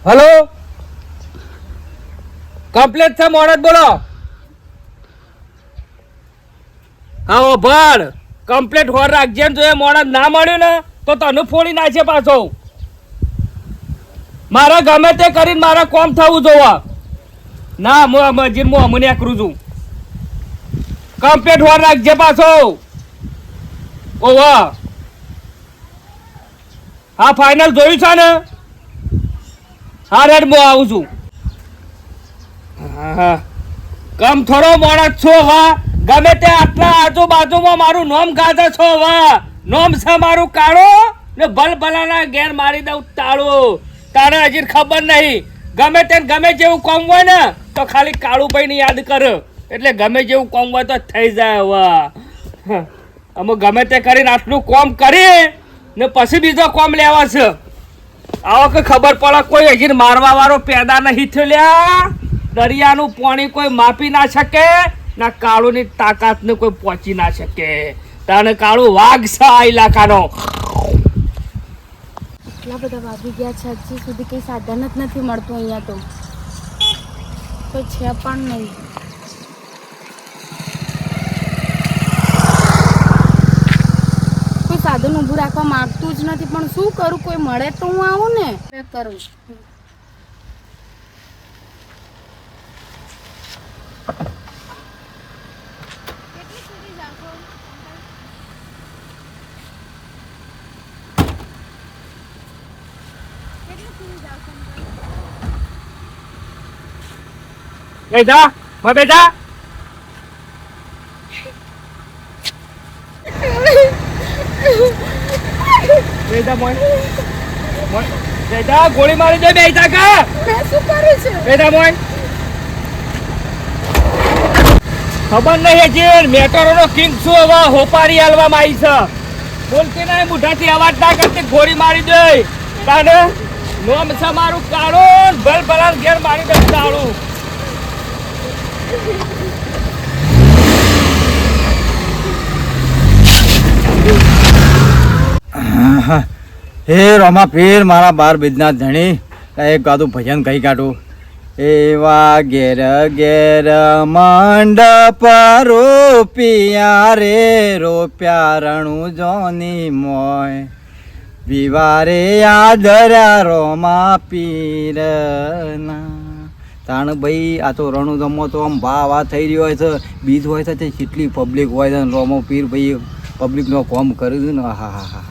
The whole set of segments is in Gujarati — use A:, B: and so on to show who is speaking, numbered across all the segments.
A: હેલો, કમ્પ્લીટ છે મોડત બોલો. હા ભણ કમ્પ્લીટ હોર રાખજે ને, જો એ મોડત ના મળ્યું ને તો તને ફોડી નાખે પાછો. મારે ગમે તે કરીને મારે કોમ થવું જોવા. ના હું અમને એકરું છું. કમ્પ્લીટ હોર રાખજે પાછો. ઓવા હા ફાઇનલ જોયું છે ને. હા રેડ હું આવું છું. હા કમ થોડો મોડત છો વા. ગમે તે આટલા આજુબાજુમાં મારું નોમ ગાજે છો વા. નોમ છે મારું કાળો ને ભલભલાના ઘેર મારી દઉં તાળું. તારે હજી ખબર નહીં. ગમે જેવું કોમ હોય ને તો ખાલી કાળુભાઈ ને યાદ કર, એટલે ગમે જેવું કોમ હોય તો થઈ જાય. વા અમે ગમે તે કરીને આટલું કોમ કરી ને પછી બીજો કોમ લેવા છે. આવો કે ખબર પડે કોઈ હજી મારવા વાળો પેદા નહીં થયો લ્યા. દરિયાનું પાણી કોઈ માપી ના શકે, ના કાળુની તાકાત ને કોઈ પહોંચી ના શકે. તને કાળું વાઘ છે આ ઇલાકાનો.
B: એટલા બધા વાગી ગયા છે, હજી સુધી કંઈ સાધન જ નથી મળતું અહીંયા તો. કોઈ છે પણ નહીં. કોઈ સાધન ઊભું રાખવા માંગતું જ નથી, પણ શું કરું? કોઈ મળે તો હું આવું ને કરું.
A: બેટા બેટા બેટા મોય બેટા ગોળી મારી દે બેટા કા.
B: મેં શું કર્યું છે?
A: બેટા મોય ખબર નહીં છે મેટરો નો કિંગ શું હવે હોપારી હાલવામાં આવી છે. બોલતી નહીં, મુઠાથી અવાજ ના કરતી ગોળી મારી દે. તાને નોમ છે મારું કાળો, ભલ ભલાન ઘેર મારી દે તાળું.
C: હે રોમા પીર મારા બાર બિદનાથ ધણી એક ગાતું ભજન કહી કાઢું. એવા ઘેર ઘેર મંડપ રૂપિયા રે રોપ્યા રણું જોની મોય વિવારે આદર્યા રોમા પીરના. તાણ ભાઈ આ તો રણું જમો તો આમ ભાવ આ થઈ રહ્યો હોય છે. બીજ હોય છે તે કેટલી પબ્લિક હોય છે. રોમો પીર ભાઈ પબ્લિકનો કોમ કર્યું છે ને. હા હા હા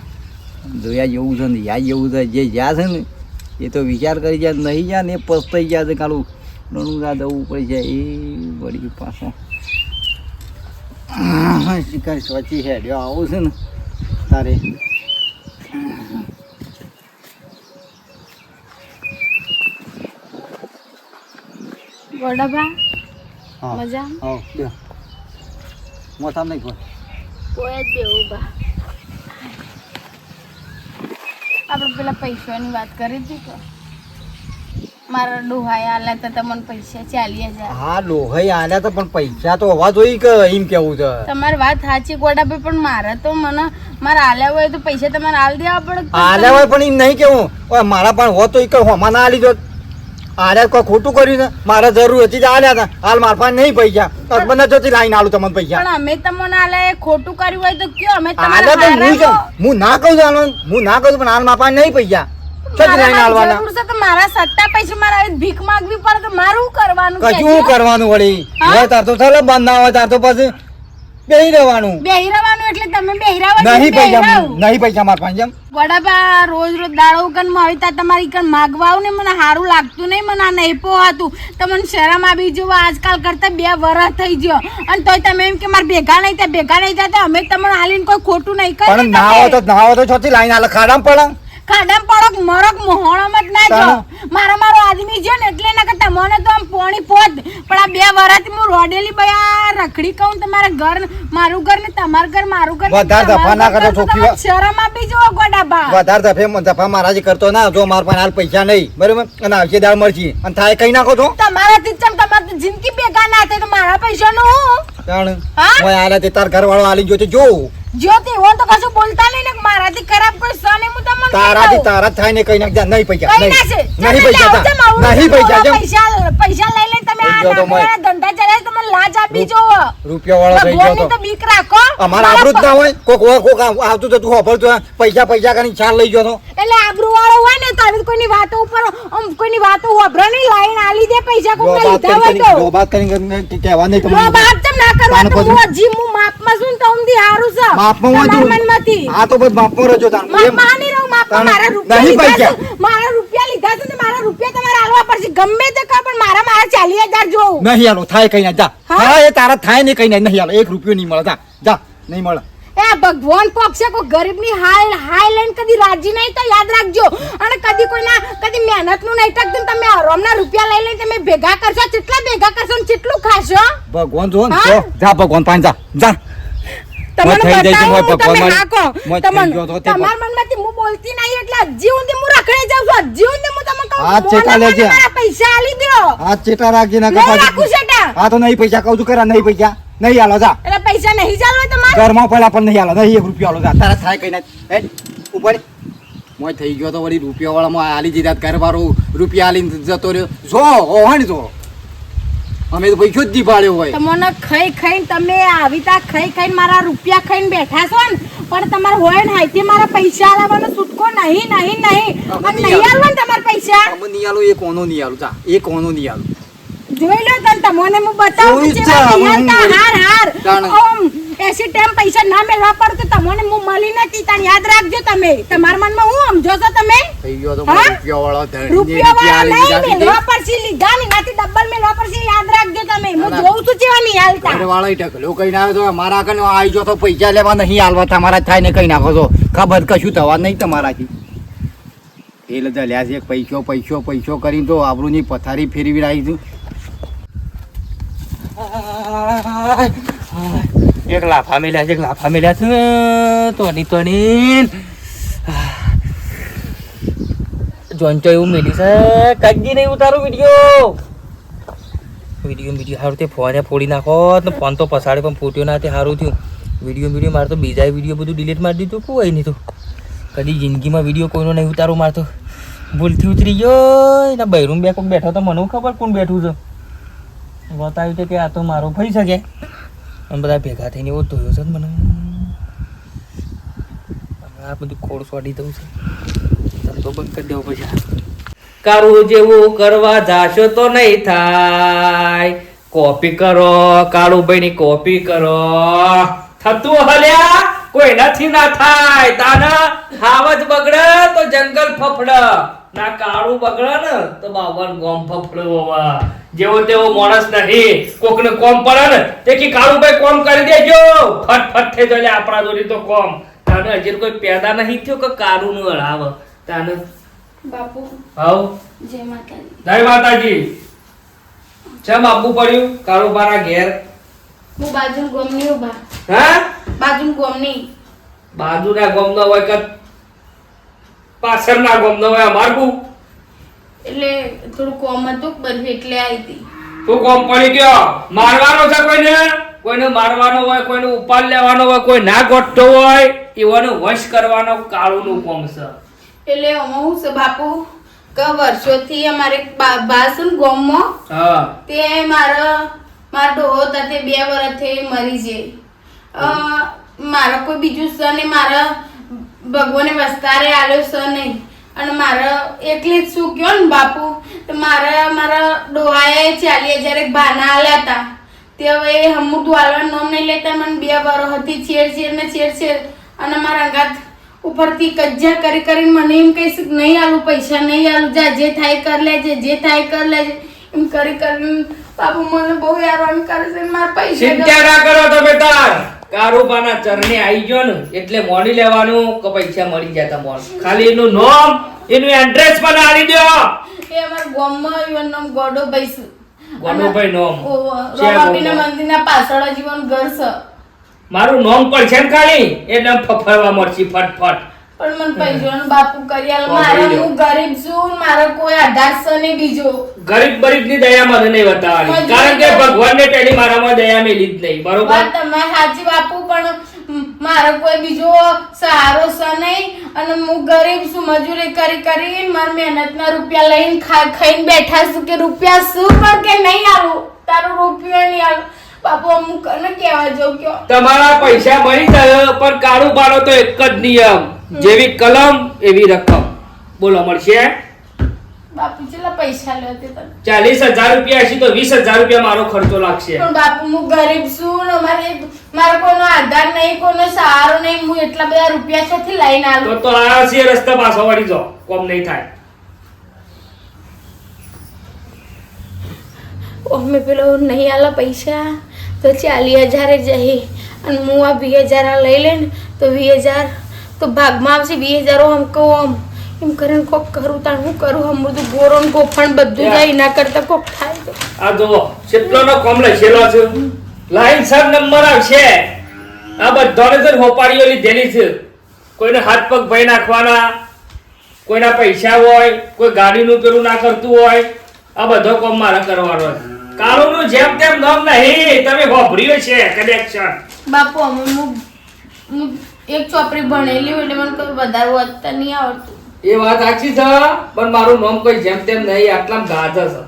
C: જોયા જેવું છે ને યા જેવું છે. જે જ્યાં છે ને એ તો વિચાર કરી જાય, નહીં જાય ને એ પસ્તાઈ ગયા છે. કાલું રણું જા દવું પડી જાય એ વળી પાછો શિકાર સ્વચી હેડ્યો આવું છે ને તારે.
B: ગોડાબા મજા
C: મોસમ નહીં
B: કોઈ જ બેવું બા. આપણે પેલા પૈસાની વાત કરી હતી તો મારા ડોહાએ આલ્યા હતા તમને પૈસા 40,000.
C: હા ડોહાઈ આલ્યા તો પણ પૈસા તો હોવા જોઈએ કે એમ કેવું છે.
B: તમારી વાત સાચી ગોડાભાઈ, પણ મારે તો મારે આલ્યા હોય તો પૈસા તમારે આલ દેવા પડે.
C: આલ્યા હોય પણ એમ નહીં કેવું મારા પણ હો તો હોમાં ના આલી દો. આલ્યા કોઈ ખોટું કર્યું છે. મારે જરૂર હતી આલ્યા હતા. હાલ મારા પાસે નહીં પૈસા. મને જતી લાઈન આલું તમને પૈસા.
B: પણ અમે તમને આલ્યા એ ખોટું કર્યું હોય તો કયો અમે
C: હું ના કહું છું હું ના કહું છું પણ હાલ મારા પાસે નહીં પૈસા.
B: જરૂર છે તો મારા સટ્ટા પૈસા મારા ભીખ માંગવી પડે તો મારું કરવાનું.
C: કશું કરવાનું વળી હોય તાર તો ચાલો બંધ ના હોય તાર તો પછી બેહી રહેવાનું.
B: બેહી રહેવાનું એટલે તમે બેહી રહેવાનું
C: નહીં પૈસા મારા પાસે.
B: ગોડાબા રોજ દાડો કન મવિતા તમારી કન માગવાવ ને મને સારું લાગતું નહીં. મને આ નહીં પોહાતું. તમને શરમ આવી જવો. આજકાલ કરતા 2 વર્ષ થઈ ગયો અને તોય તમે એમ કે મારે ભેગા નહીં થયા અમે તમને હાલીને કોઈ ખોટું નહીં કરી.
C: પણ ના હોય તો છોથી લાઈન હાલ ખાડામ પડે.
B: ખાડામ પડક મરક મોહણમ જ ના જો. મારો આદમી જો ને એટલે ના કે તમને તો આમ પોણી પોત. પણ આ 2 વર્ષથી હું રોડેલી બયા રખડી કહું. તમારા ઘર મારું ઘર ને તમારું ઘર મારું ઘર.
C: વધારે દફા ના કરો છોકરી.
B: શરમ આપી જો ગોડાબા.
C: વધારે દફા મારા જે કરતો ના જો મારા પાસે હાલ પૈસા નહીં બરોબર. અને આવશે દાળ મરજી અને થાય કઈ નાખો છો.
B: તમારાથી ચમ તમારી જિંદગી ભેગા ના થાય તો મારા પૈસા નું
C: જાણ ઓય આલા તે તાર ઘર વાળો આલી જો તે જો
B: જ્યોતિ હો તો કશું બોલતા નહીં ને. મારાથી ખરાબ કોઈ સને હું તમને
C: તારાથી તારા જ થાય ને કઈ નાખ જા. નહીં પૈસા
B: કઈ ના છે?
C: નહીં પૈસા જા. નહીં પૈસા જા.
B: પૈસા લઈ લઈને તમે
C: થઈ ગયો તો
B: આ ધંધા ચાલે તમને લાજ આપી જો
C: રૂપિયા વાળો થઈ ગયો
B: ભગવાનની
C: તો
B: તો બીક રાખો.
C: અમારા આબરૂ જ ના હોય. કોક આવતું તો તું હોભળતું હોય. પૈસા કરીને ચાલ લઈ ગયો તો
B: એટલે આબરૂ વાળો હોય ને તો આવી કોઈની વાતો ઉપર કોઈની વાતો હોભરો નહીં લાઈન આલી દે પૈસા કોક લીધા હોય તો
C: વાત કરીને કહેવા નહીં
B: લો બાપ ચમ ના કરવા તો હું હજી હું માપમાં છું ને તો ઊંધી હારું છે
C: માપમાં હોય
B: તમારા
C: તું.
B: મનમાંથી
C: આ તો બસ માપમાં રહેજો તાર.
B: માપમાં નહીં રહું માપમાં મારા રૂપિયા
C: નહીં
B: લીધા
C: પૈસા.
B: છે. મારા રૂપિયા લીધા છે ને મારા રૂપિયા તમારે આલવા પડશે ગમે તે કર પણ મારા 40,000 જોઉં
C: નહીં આલો થાય કઈ ના જા.
B: હા?
C: હા એ તારા થાય ને કઈ નહીં આલો. 1 રૂપિયો નહીં મળે. જા જા નહીં મળે.
B: એ ભગવાન પક્ષે કોઈ ગરીબની હાય લઈને કદી રાજી નહીં તો યાદ રાખજો અને કદી મહેનતનું નહીં ટકતું તમે આરામના રૂપિયા લઈ લઈને તમે ભેગા કરશો કેટલા ભેગા કરશો ને કેટલું ખાશો
C: ભગવાન જો ને
B: હા?
C: જો. જા ભગવાન પાસે જા જા.
B: તમને
C: થઈ જાય તો મોય
B: બતાવું તમે
C: ભગવાન
B: હાકો
C: મોય થઈ ગયો તો તે
B: તમારા મનમાંથી હું બોલતી નહીં એટલે હજી સુધી હું રખડે જાઉં છું હજી સુધી હું તમને કહું
C: હાથ ચેટા
B: મોના
C: લેજે.
B: મને મારા પૈસા આલી દો
C: હાથ ચેટા રાખજે ના
B: નહીં
C: કપાજી.
B: રાખું છેટા
C: હા તો નહીં પૈસા કહું છું કરા. નહીં પૈસા નહીં આલો. જા
B: એટલે પૈસા નહીં ચાલવા તમારે
C: ઘરમાં પડ્યા પણ નહીં આલો. નહીં 1 રૂપિયો આલો. જા તારા થાય કઈ ના. હેડ ઉપર મોય થઈ ગયો તો વળી રૂપિયા વાળામાં આલી દીધા ઘરવાળો રૂપિયા આલીને જતો રહ્યો. જો ઓહણ જો અમે તો પૈસો જ દી પાડ્યો હોય.
B: તમને ખાઈને તમે આવી તા ખાઈને મારા રૂપિયા ખાઈને બેઠા છો ને પણ તમારે હોય ને હાઈથી મારા પૈસા આલવાનો છૂટકો નહીં અને નહીં આલવા ને તમારા પૈસા
C: અમે નહીં આલો. એ કોનો નહીં આલો. જા એ કોનો નહીં આલો.
B: જોઈ લો તને તમને હું બતાવું
C: જોઈ
B: છું
C: જા,
B: જેવા
C: હું
B: નિહાળતા હાર
C: જાણે.
B: એસી ટાઈમ પૈસા ના મેળવા પડે તો તમને હું મળી નથી તને યાદ રાખજો તમે તમારા મનમાં હું સમજો છો તમે
C: થઈ ગયો તો
B: હા?
C: રૂપિયા વાળો ધણીને
B: રૂપિયા વાળા
C: આલી
B: નહીં
C: દીધા
B: મેળવા પડશે લીધા ને એનાથી ડબલ મેળવા પડશે યાદ રાખજો તમે હું
C: ના, ના.
B: જોઉં છું જેવા નિહાળતા
C: ઘરવાળો ઢકલો કઈ ના તો મારા કને આવી જો તો પૈસા લેવા નહીં આલવા. તમારા થાય ને કઈ નાખો છો. ખબર કશું થવા નહીં તમારાથી. એ લજા લ્યા છે પૈસો કરીને તો આબરૂની પથારી ફેરવી રહી છું.
A: એક લાફા મેલ્યા છે તોની જોનચો એવું મેલી છે કજી નહીં ઉતારું વિડીયો સારું તે ફોને ફોડી નાખો ને ફોન તો પસાડે પણ ફૂટ્યો ના તે સારું થયું વિડીયો મારે તો બીજા વિડીયો બધું ડિલીટ મારી દીધું કોઈ નહીં તો કદી જિંદગીમાં વિડીયો કોઈનો નહીં ઉતારું મારે તો ભૂલથી ઉતરી ગયો એના બૈરું બે કોક બેઠો તો મને ખબર કોણ બેઠું છે બતાવ્યું છે કે આ તો મારો થઈ શકે અને બધા ભેગા થઈને એવો ધોયો છે ને મને આ બધું ખોડ સોડી દઉં છે તમે તો બંધ કરી દેવું પછી કારું જેવું કરવા જાશો તો નહીં થાય કોપી કરો કાળુભાઈ ની કોપી કરો થતું હલ્યા કોઈ નથી ના થાય તાના હાવજ બગડે તો જંગલ ફફડે ના કાળું બગડે ને તો બાવન ગોમ ફફડે હોવા જેવો તેવો માણસ નહીં કોકને કોમ પડે ને તે કે કાળુભાઈ કોમ કરી દેજો ફટ થઈ જાય આપણા જોડી તો કોમ તાને હજી કોઈ પેદા નહીં થયો કે કાળું નું હળાવ તાને
B: બાપુ
A: હાઉ
B: જય માતાજી
A: જય માતાજી ચમ આપવું પડ્યું કાળુબાના ઘેર
B: હું બાજુ ગોમની ઉભા
A: હા
B: બાજુ ગોમની
A: બાજુના ગોમનો હોય કે પાછળના ગોમનો હોય અમારું
B: એટલે થોડું કોમ હતું બરફ એટલે આવી હતી
A: તું કોમ પડી ગયો મારવાનો છે કોઈને મારવાનો હોય કોઈને ઉપાડ લેવાનો હોય કોઈ ના ગોઠતો હોય એવાનો વશ કરવાનો કાળુનું કોમ છે
B: એટલે આમાં હું છે બાપુ કે વર્ષોથી અમારે બાસુન ગોમમાં
A: હા
B: તે મારા ડોહો તાતે 2 વર્ષથી મરી જાય મારા કોઈ બીજું છે ને મારા ભગવાને વસ્તારે આલ્યો છે નહીં અને મારા એકલી જ શું કયો ને બાપુ તો મારા ડોહાએ 40,000 એક બાના આલ્યા હતા તે હવે હમું દ્વાલવાનું નામ નહીં લેતા મને 2 વર્ષથી છેડ અને મારા અંગાત ઉપરથી કજ્જા કરીને મને એમ કહીશ નહીં આલું પૈસા નહીં આલું જા જે થાય કર લેજે એમ કરીને બાપુ મને બહુ હેરાન કરે છે મારા પૈસા
A: ચિંતા ના કરો તમે તાર કારુબાના ચરણે આવી ગયો ને એટલે મોડી લેવાનું કે પૈસા મળી જતા મોડ ખાલી એનું નામ એનું એડ્રેસ પણ આલી દો
B: એ અમાર ગામમાં ઈવન નામ ગોડોભાઈ છે
A: ગોડોભાઈ નામ
B: રોમાપીના મંદિરના પાછળ જીવન ઘર છે
A: મારું નામ પણ છે ને ખાલી એટલે ફફડવા મળશે ફટફટ
B: પણ મને પૈસાનો બાપુ કરી આલ મારે હું ગરીબ છું મારો કોઈ આધાર છે નહીં બીજો
A: ગરીબ ની દયા મને નહીં બતાવવાની કારણ કે ભગવાનને પેલી મારામાં દયા મેલી જ નહીં બરોબર
B: વાત તમે સાચી બાપુ પણ મારો કોઈ બીજો સહારો છે નહીં અને હું ગરીબ છું, મજૂરી કરી કરીને મારા મહેનતના રૂપિયા લઈને ખાઈને બેઠા છું કે રૂપિયા શું પણ કે નહીં આલું, તારો રૂપિયો નહીં આલું. બાપુ અમુક ને કહેવા જો કયો
A: તમારા પૈસા મળી જાય પણ કાળું પાડો તો એક જ નિયમ, જેવી કલમ એવી રકમ. બોલો મળશે?
B: બાપુ કેટલા પૈસા લે તે તમે?
A: 40,000 રૂપિયા હશે તો 20,000 રૂપિયા મારો ખર્ચો લાગશે.
B: પણ બાપુ હું ગરીબ છું ને મારો કોઈનો આધાર નહીં, કોઈનો સહારો નહીં, હું એટલા બધા રૂપિયા ક્યાંથી લઈને આલું?
A: તો આ છે રસ્તા પાછો વળી જાઓ, કોમ નહીં થાય.
B: અમે પેલો નહીં આલા પૈસા તો 40,000 જઈ અને હું આ 20,000 લઈ લે ને તો 20,000 તો ભાગમાં આવશે. 20,000 આમ કહું આમ એમ કરીને કોક કરું તાણ હું કરું, આમ બધું ગોરો ને ગોફણ બધું જાય, એના કરતા કોક થાય તો.
A: આ જો કેટલાનો કોમ લખેલો છે, લાઈન સર નંબર આવશે. આ બધાને જ હોપાડીઓ લીધેલી છે. કોઈને હાથ પગ ભાઈ નાખવાના, કોઈના પૈસા હોય, કોઈ ગાડીનું પેલું ના કરતું હોય, આ બધો કોમ મારે કરવાનો છે. કાળુનું જેમ તેમ નામ નહીં, તમે વાપર્યો છે કનેક્શન.
B: બાપુ અમે હું એક ચોપડી ભણેલી હોય એટલે મને કોઈ વધારે વાંચતા નહીં આવડતું.
A: એ વાત સાચી છે પણ મારું નામ કોઈ જેમ તેમ નહીં, આટલામાં ગાજર છે.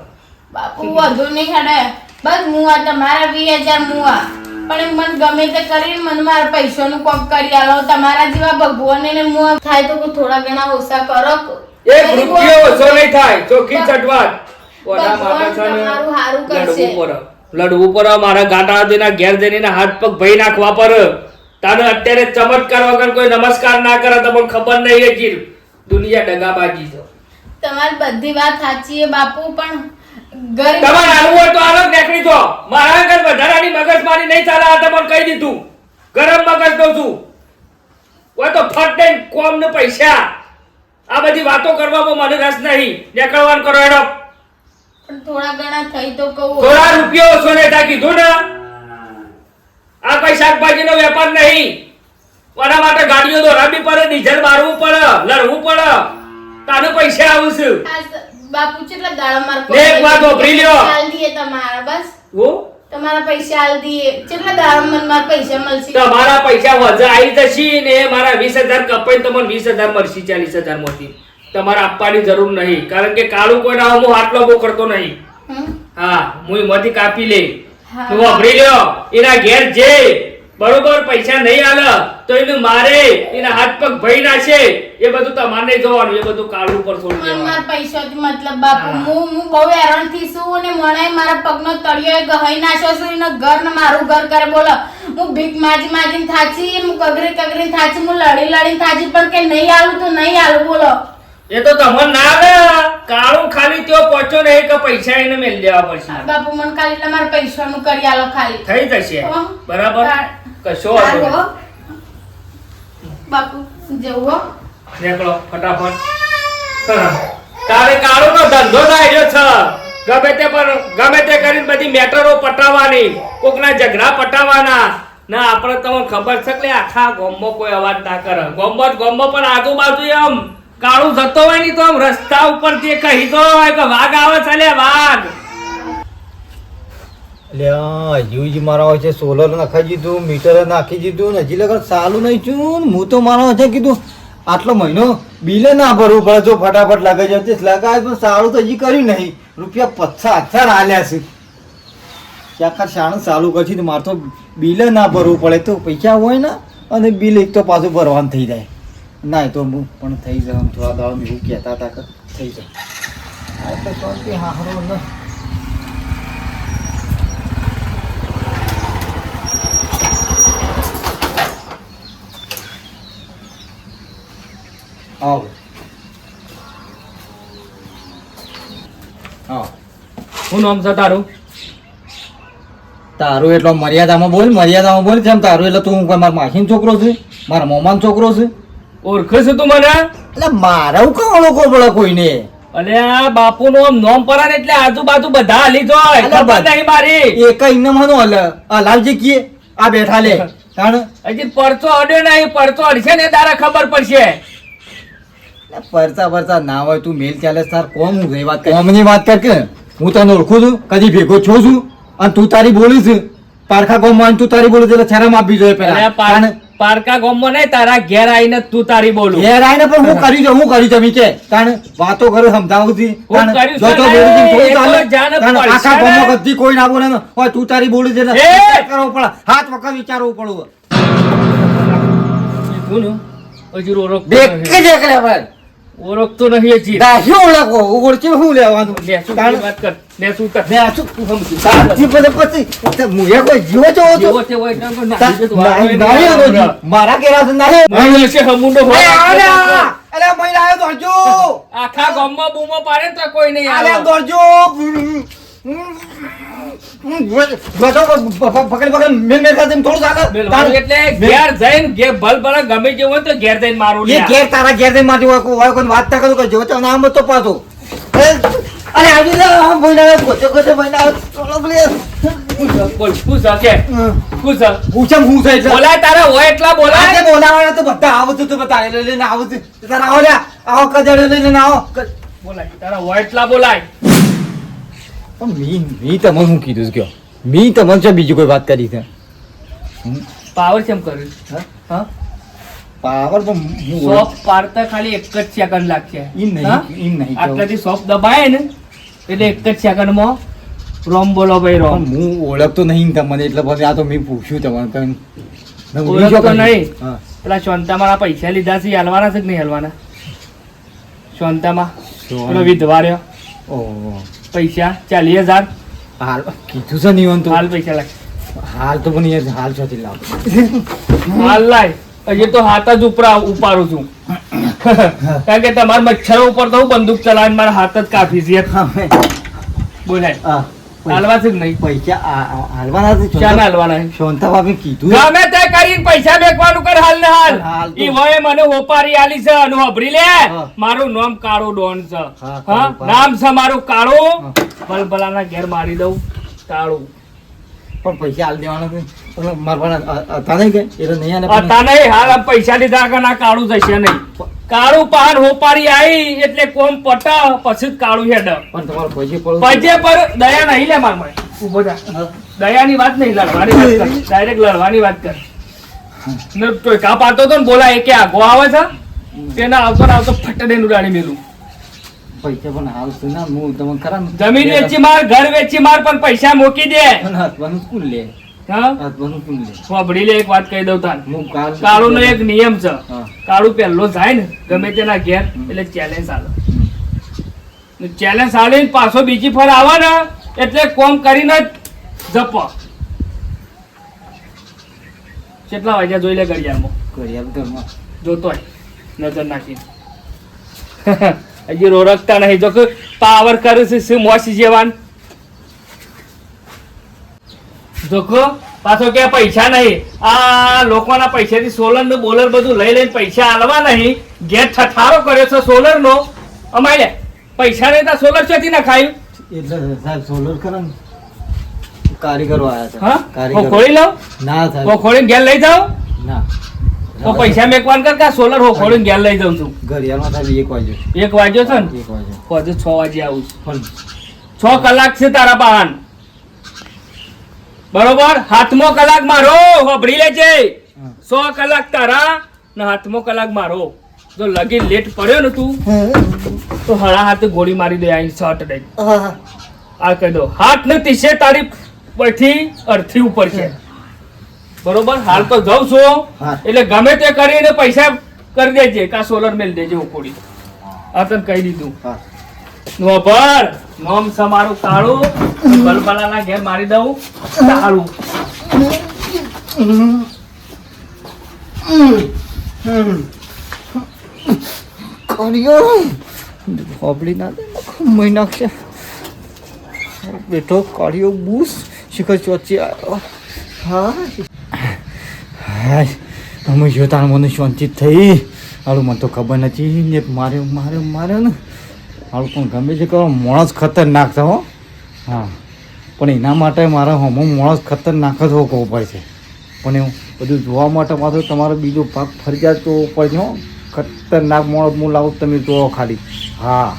B: બાપુ વધુ નહીં ખાડે, બસ મુવા તમારા 20,000 મુવા, પણ એમ મને ગમે તે કરીને મને મારા પૈસાનું કોક કરી આલો. તમારા જેવા ભગવાન ને મુવા થાય તો થોડા ઘણા ઓછા કરો.
A: એક રૂપિયો ઓછો નહીં થાય, ચોખ્ખી ચટવાટ. ઓના
B: ભગવાન
A: માટે છે ને
B: તમારું હારું કરશે.
A: લડવું પડે. મારા ગાંડા આદિના ઘેર જઈને હાથ પગ ભઈ નાખવા પર. તાને અત્યારે ચમત્કાર વગર કોઈ નમસ્કાર ના કરે તો પણ ખબર નહીં એ ચીર દુનિયા ડગાબાજી છે.
B: તમારી બધી વાત સાચી છે બાપુ, પણ ગરીબ
A: તમારે આવું હોય તો આલો નીકળી જો. મારા ઘર વધારાની મગજમારી નહીં ચાલે, આ તમને કહી દીધું. ગરમ મગજ દઉં છું. હોય તો ફટ દઈને કોમ ને પૈસા, આ બધી વાતો કરવામાં મને રસ નહીં. નીકળવાનું કરો એનો.
B: પણ થોડા ઘણા થઈ તો કહું.
A: થોડા રૂપિયો ઓછો ને તા કીધું ને. આ કોઈ શાકભાજીનો વેપાર નહીં. આના માટે ગાડીઓ દોરાવવી પડે, ડીઝલ મારવું પડે, લડવું પડે, તાને પૈસા આવશે.
B: બાપુ કેટલા દાડા માર
A: એક વાત વાપરી લ્યો.
B: હાલ દીએ તમારા, બસ
A: ઓ
B: તમારા પૈસા હાલ દીએ. કેટલા દાડા મને મારા પૈસા મળશે?
A: તમારા પૈસા વધુ આવી જશે ને મારા 20,000 કપાઈને તમને 20,000 મળશે. 40,000 માંથી તમારે આપવાની જરૂર નહીં, કારણ કે કાળું કોઈના હું આટલો બહુ કરતો નહીં. હા, હું એમાંથી કાપી લે. તું વાપરી લ્યો. એના ઘેર જે બરોબર પૈસા નહીં આલે તો એને મારે, એના હાથ પગ ભઈ નાખે, એ બધું તમારે નહીં જોવાનું. એ બધું કાળું ઉપર છોડી
B: મને
A: દેવાનું.
B: મારા પૈસાથી મતલબ બાપુ. હું બહુ હેરાન થી છું અને મને મારા પગનો તળિયો ગહાઈ નાખ્યો છું. એનો ઘર ને મારું ઘર કરે. બોલો, હું ભીખ માજીને થાચી, હું કગરી થાચી, હું લડીને થાચી, પણ કે નહીં આલું તો નહીં આલું. બોલો,
A: એ તો તમને ના આવે. કાળું ખાલી ત્યાં પહોંચો નહીં કે પૈસા એને મેળ દેવા પડશે.
B: બાપુ મને ખાલી તમારા પૈસાનું કરી આલો ખાલી.
A: થઈ જશે બરાબર, કશો વાંધો નહીં.
B: બાપુ જવો
A: નીકળો ફટાફટ. તારે કાળો નો ધંધો થાય છે. ગમે તે કરીને બધી મેટરો પટાવવાની, કોકના ઝઘડા પટાવવાના. ના આપણે તમને ખબર છે કે આખા ગામમાં કોઈ અવાજ ના કરે. ગામમાં પણ આજુબાજુ એમ કાળું જતો હોય ને તો આમ રસ્તા ઉપર તે કહી દો કે વાઘ આવે ચાલે વાઘ.
C: હજી મારા છે સોલર નાખી દીધું, મીટર નાખી દીધું, હજી લગન ચાલુ નહીં છું. હું તો મારા છે કીધું આટલો મહિનો બિલ ના ભરવું પડે, જો ફટાફટ લાગે છે લગાવે, પણ સારું તો હજી કર્યું નહીં. રૂપિયા 50,000 આલ્યા છે. આખા શાણું ચાલુ કરશે તો મારે તો બિલ ના ભરવું પડે, તો પૈસા હોય ને અને બિલ એક તો પાછું ભરવાનું થઈ જાય. ના તો હું પણ થઈ જાય થોડા દાડા એવું કહેતા હતા કે થઈ જાય. આ તો શાંતિ હારો ને. આવો આવો.
A: શું નામ છે તારું?
C: તારું એટલો મર્યાદામાં બોલ. જેમ તારું એટલે તું મારા માસીનો છોકરો છે, મારા મોમાનો છોકરો છે.
A: ઓળખે છે તું મને?
C: એટલે મારા હું કાં ઓળખો પડે કોઈને?
A: અલે આ બાપુ નું નામ પરાન એટલે આજુબાજુ બધા હાલી જોય. ખબર નહીં મારી.
C: એક ઇનામનો હલાવજે કીએ આ બેઠા લે.
A: હજી પરચો અડ્યો નહીં, પરચો અડશે ને તારે ખબર પડશે.
C: પરચા ના હોય તું મેલ ચાલે તાર કોમ હું વાત કર. કોમની વાત કર કે હું તને ઓળખું છું, કદી ભેગો છું અને તું તારી બોલી છે. પારખા કોમ તું તારી બોલી એટલે શરમ આપવી જોઈએ પેલા.
A: પારકા ગામમાં નહીં તારા ઘેર આવીને તું તારી બોલું
C: ઘેર આઈને પણ હું કર્યું છે કે તાણ વાતો કરું સમજાવું છું
A: હું
C: તાણ
A: કર્યું
C: જો
A: છે
C: તો
A: ને,
C: બોલું છું, થોડું
A: એ તો
C: ચાલે.
A: જાને
C: તાણ
A: પડશે
C: આખા
A: ને.
C: ગામમાં કદી કોઈ ના બોલે ને હોય તું તારી બોલું છે ને
A: એ!
C: વિચાર કરવો પડે હાથ વખત વિચારવું પડવું
A: કીધું ને, હજી ઓળખતો
C: દેખ
A: નહીં.
C: કે દેખ લે ભાઈ
A: ઓળખતો નહીં હજી.
C: દાહી ઓળખો ઓળખી શું લેવાનું
A: લે, શું
C: તાણ-
A: વાત કર લે, શું કર
C: ને આ શું તારથી પછી મુએ કોઈ જીવો છો તો
A: જેવો તેવો એકદમ કોઈ
C: તા-
A: નાખી દે તું. આ
C: નહીં,
A: કોઈ
C: નહીં,
A: નહીં.
C: નહીં, મારા કેરા છે નહીં
A: મને છે હમુંડો
C: એ
A: હોય.
C: આલ્યા! અલ્યા મહિલા આવ્યો દોડજો
A: આખા ગામમાં બૂમો પાડે ને તો કોઈ નહીં
C: અલ્યા
A: આવે.
C: દોડજો પકડ મેલ મેલ ખાતે થોડું ચાલે
A: બેલવાનું એટલે ઘેર જઈને ઘેર ભલ ભલે ગમે જેવું હોય તો ઘેર જઈને મારું
C: એ
A: લે.
C: ઘેર તારા ઘેર જઈને માટી હોય કોઈ વાત ના કરું કે જો તો નામ તો પાછો અરે આજુ લે આમ ભઈના ગોતે ગોતે ભઈના ચોલો લે
A: બોલ શું છે કે શું છે?
C: પૂછમ હું છે એટલે
A: બોલાય તારા હોય એટલા બોલાય.
C: આજે બોલાવાના તો બધા આવતું તો બધા લઈને આવું છું તારા આવો લ્યા આવો કજડે લઈને આવો
A: બોલાય તારા હોય એટલા બોલાય.
C: પણ મી તમને શું કીધું છે કયો મી તમને છે બીજી કોઈ વાત કરી છે
A: પાવર કેમ કર્યું?
C: હા પાવર પણ હું
A: સોપ પાડતા ખાલી એક જ સેકન્ડ લાગશે.
C: ઈ નહીં,
A: હા?
C: ઈ નહીં.
A: આટલાથી સોપ દબાય ને એટલે એક જ સેકન્ડમાં રોમ બોલો ભાઈ રોમ.
C: પણ હું ઓળખતો નહીં તમને એટલે પછી આ તો મેં પૂછ્યું તમને કંઈ. મેં
A: ઓળખતો
C: બીજો કંઈ.
A: નહીં.
C: હા.
A: પેલા શાંતામાં પૈસા લીધા છે એ હાલવાના છે કે નહીં હાલવાના? શાંતામાં
C: શાંત-
A: પેલો વિધવા રહ્યો.
C: ઓહો.
A: પૈસા 40,000
C: હાલ કીધું છે નહીં તો
A: હાલ પૈસા લાગ.
C: હાલ તો પણ યાર હાલ છોથી લાવ
A: હાલ લાય. હજી તો હાથ જ ઉપાડું છું. કારણ કે તમારા મચ્છરો ઉપર તો હું બંદૂક ચલાવીને મારા હાથ જ કાફી છે. બોલાય હાલવા છે કે નહીં?
C: પૈસા હાલવાના છે
A: ક્યાં હાલવાના છે?
C: શાંતા ભાભી કીધું
A: ગમે તે કરીને પૈસા બેકવાનું કર હાલ ને હાલ.
C: હાલ તો-
A: ઈ વયે મને હોપારી આલી છે અને હોભરી લે.
C: હા.
A: મારું નામ કાળો ડોન છે.
C: હા,
A: હા
C: કાળો.
A: નામ છે મારું કાળો.
C: હા.
A: ભલભલાના ઘેર મારી દઉં કાળું.
C: પણ પૈસા હાલ દેવાના છે પણ મારવાના હતા નહીં કે એટલે નહીં આને પણ-
A: હતા નહીં હાલ આમ પૈસા લીધા કે ના કાળું જશે નહીં. કાળું પાન હોપારી આવી એટલે કોમ પટા પછી જ કાળું હેડ.
C: પણ તમારે પૈસે પડવું
A: પૈસે પર દયા નહીં લે માર મને. ઊભો થા.
C: હા.
A: દયાની વાત નહીં લડવાની વાત કર. ડાયરેક્ટ લડવાની વાત કર. ને ટોયકા પાડતો તો ને બોલા એ કે આગો આવે છે તેના આવતો ને આવતો ફટડે ઉડાડી મેલું.
C: પૈસા પણ હાલ છે ને હું તમને ખરા ને-
A: જમીન વેચી માર ઘર વેચી માર પણ પૈસા મૂકી દે.
C: પણ હસવાનું કોણ લે
A: હા
C: હસવાનું કોણ લે
A: સાંભળી લે એક વાત કહી દઉં તાર.
C: હું કાલ
A: કાળુનો એક નિયમ છે.
C: હા.
A: કાળું પહેલો જાય ને ગમે તેના ઘેર એટલે ચેલેન્જ આલે.
C: હમ.
A: ચેલેન્જ આલીને પાછો બીજી ફર આવે ને એટલે કોમ કરીને જ જપ. કેટલા વાગ્યા જોઈ લે ઘડિયાળમાં
C: ઘડિયાળ ઘરમાં.
A: જોતો હોય નજર નાખી. હજી રોરકતા નહીં જો કે પાવર કરે છે શું મોસી જેવાન. જોકો પાછો કે પૈસા નહીં આ લોકોના પૈસાથી સોલર નું બોલર બધું લઈ લઈને પૈસા આલવા નહીં ઘેર ઠઠારો કર્યો છે સોલર નો અમાય લે પૈસા નહીં તો સોલર ચોથી ના ખાયું.
C: એટલે સાહેબ સોલર કરે ને કારીગરો આયા હતા
A: હા હું
C: કારીગરો
A: ખોલી લઉં
C: ના
A: હું
C: સાહેબ
A: ખોલીને ઘેર લઈ જાઉં
C: ના
A: તો પૈસા મેકવાન કર કે સોલર હું ખોલીને ઘેર લઈ જાઉં છું.
C: ઘડિયાળમાં સાહેબ 1 વાગ્યો
A: 1 વાગ્યો છે ને
C: 1 વાગ્યો
A: હજુ 6 વાગે આવું છું.
C: પણ
A: 6 કલાક છે તારા પાહન બરોબર. હાથમો કલાક મારો હોભળી લેજે.
C: હા.
A: 100 કલાક તારા ને હાથમો કલાક મારો. જો લગી લેટ પડ્યો ને તું તો હળા હાથે ગોળી મારી દે આઈ શોર્ટ દે. આ કહી દો હાથ ને 30 તારીખ પછી અડધી ઉપર છે બરોબર. હાલ તો જાઉં છું
C: હા.
A: એટલે ગમે તે કરીને પૈસા કરી દેજે કા સોલર મેલ દેજે ઉકોડી. આ તને કહી દીધું.
C: હા
A: નોભર નોમ સમારું કાળું બલબલાના ઘેર મારી દઉં તાળું.
C: કર્યો હોબળી ના દે મહિના છે બેઠો કર્યો બૂસ શિખર ચોચી આવ્યો હા હાય અમે જો તાર મને શાંતિ થઈ હાલું મને તો ખબર નથી ને માર્યો માર્યો માર્યો ને હાલું પણ ગમે તે કરો માણસ ખતરનાક છે હો હા પણ એના માટે મારા હમો માણસ ખતરનાક જ હોવો પડશે પણ એવું બધું જોવા માટે પાછો તમારો બીજો ભાગ ફરજિયાત જોવો પડશે હો ખતરનાક માણસ હું લાવું તમે જોવો ખાલી હા